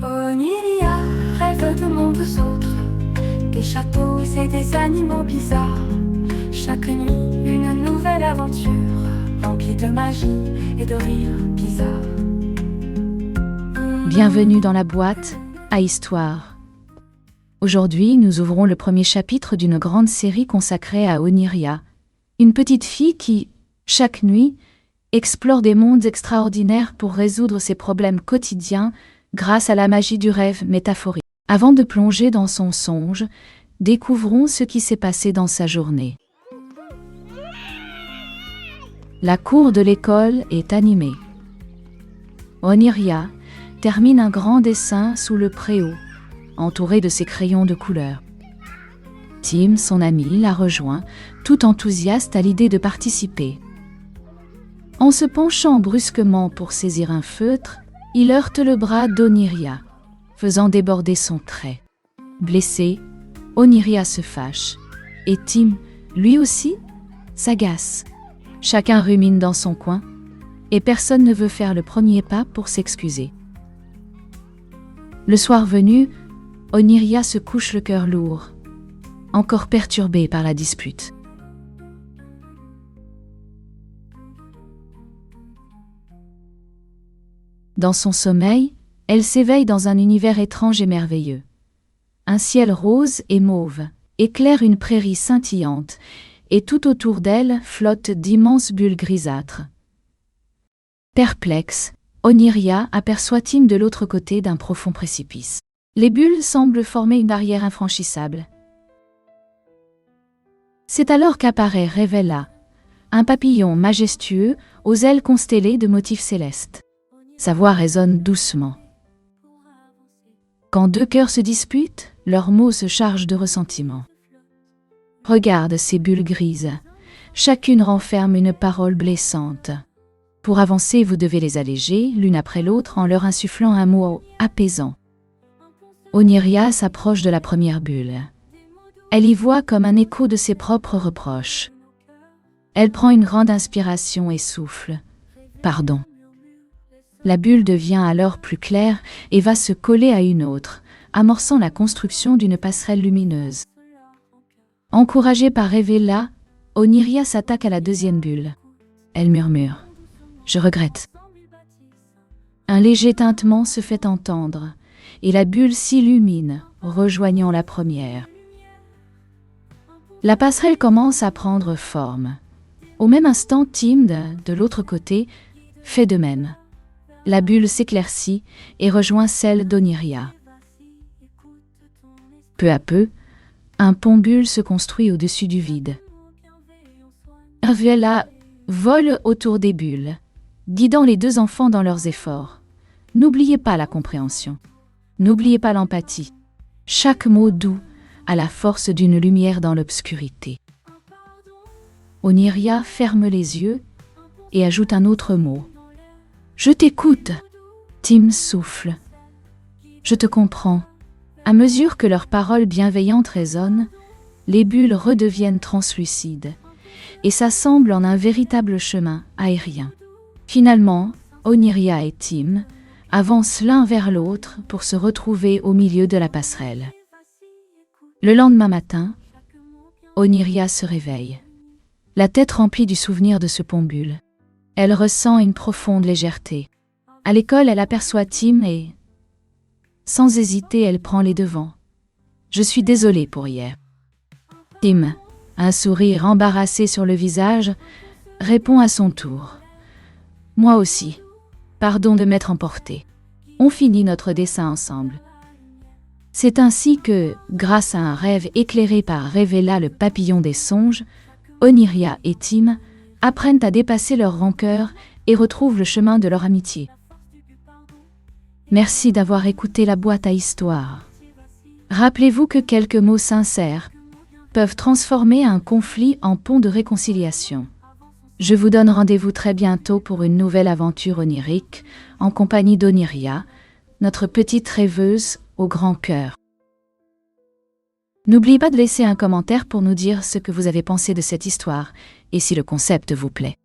Oniria rêve de mondes autres, des châteaux et des animaux bizarres. Chaque nuit, une nouvelle aventure, remplie de magie et de rires bizarres. Bienvenue dans la boîte à histoire. Aujourd'hui, nous ouvrons le premier chapitre d'une grande série consacrée à Oniria, une petite fille qui, chaque nuit, explore des mondes extraordinaires pour résoudre ses problèmes quotidiens grâce à la magie du rêve métaphorique. Avant de plonger dans son songe, découvrons ce qui s'est passé dans sa journée. La cour de l'école est animée. Oniria termine un grand dessin sous le préau, entouré de ses crayons de couleur. Tim, son ami, la rejoint, tout enthousiaste à l'idée de participer. En se penchant brusquement pour saisir un feutre, il heurte le bras d'Oniria, faisant déborder son trait. Blessé, Oniria se fâche, et Tim, lui aussi, s'agace. Chacun rumine dans son coin, et personne ne veut faire le premier pas pour s'excuser. Le soir venu, Oniria se couche le cœur lourd, encore perturbée par la dispute. Dans son sommeil, elle s'éveille dans un univers étrange et merveilleux. Un ciel rose et mauve éclaire une prairie scintillante, et tout autour d'elle flottent d'immenses bulles grisâtres. Perplexe, Oniria aperçoit Tim de l'autre côté d'un profond précipice. Les bulles semblent former une barrière infranchissable. C'est alors qu'apparaît Revella, un papillon majestueux aux ailes constellées de motifs célestes. Sa voix résonne doucement. Quand deux cœurs se disputent, leurs mots se chargent de ressentiment. Regarde ces bulles grises. Chacune renferme une parole blessante. Pour avancer, vous devez les alléger, l'une après l'autre, en leur insufflant un mot apaisant. Oniria s'approche de la première bulle. Elle y voit comme un écho de ses propres reproches. Elle prend une grande inspiration et souffle. « Pardon ». La bulle devient alors plus claire et va se coller à une autre, amorçant la construction d'une passerelle lumineuse. Encouragée par Revella, Oniria s'attaque à la deuxième bulle. Elle murmure « Je regrette ». Un léger tintement se fait entendre, et la bulle s'illumine, rejoignant la première. La passerelle commence à prendre forme. Au même instant, Tim, de l'autre côté, fait de même. La bulle s'éclaircit et rejoint celle d'Oniria. Peu à peu, un pont-bulle se construit au-dessus du vide. Revella vole autour des bulles, guidant les deux enfants dans leurs efforts. N'oubliez pas la compréhension. N'oubliez pas l'empathie. Chaque mot doux a la force d'une lumière dans l'obscurité. Oniria ferme les yeux et ajoute un autre mot. « Je t'écoute !» Tim souffle. « Je te comprends. » À mesure que leurs paroles bienveillantes résonnent, les bulles redeviennent translucides et s'assemblent en un véritable chemin aérien. Finalement, Oniria et Tim avancent l'un vers l'autre pour se retrouver au milieu de la passerelle. Le lendemain matin, Oniria se réveille, la tête remplie du souvenir de ce pont-bulle. Elle ressent une profonde légèreté. À l'école, elle aperçoit Tim et, sans hésiter, elle prend les devants. « Je suis désolée pour hier. » Tim, un sourire embarrassé sur le visage, répond à son tour. « Moi aussi. Pardon de m'être emporté. » On finit notre dessin ensemble. C'est ainsi que, grâce à un rêve éclairé par Revella le papillon des songes, Oniria et Tim apprennent à dépasser leur rancœur et retrouvent le chemin de leur amitié. Merci d'avoir écouté la boîte à histoire. Rappelez-vous que quelques mots sincères peuvent transformer un conflit en pont de réconciliation. Je vous donne rendez-vous très bientôt pour une nouvelle aventure onirique en compagnie d'Oniria, notre petite rêveuse au grand cœur. N'oubliez pas de laisser un commentaire pour nous dire ce que vous avez pensé de cette histoire et si le concept vous plaît.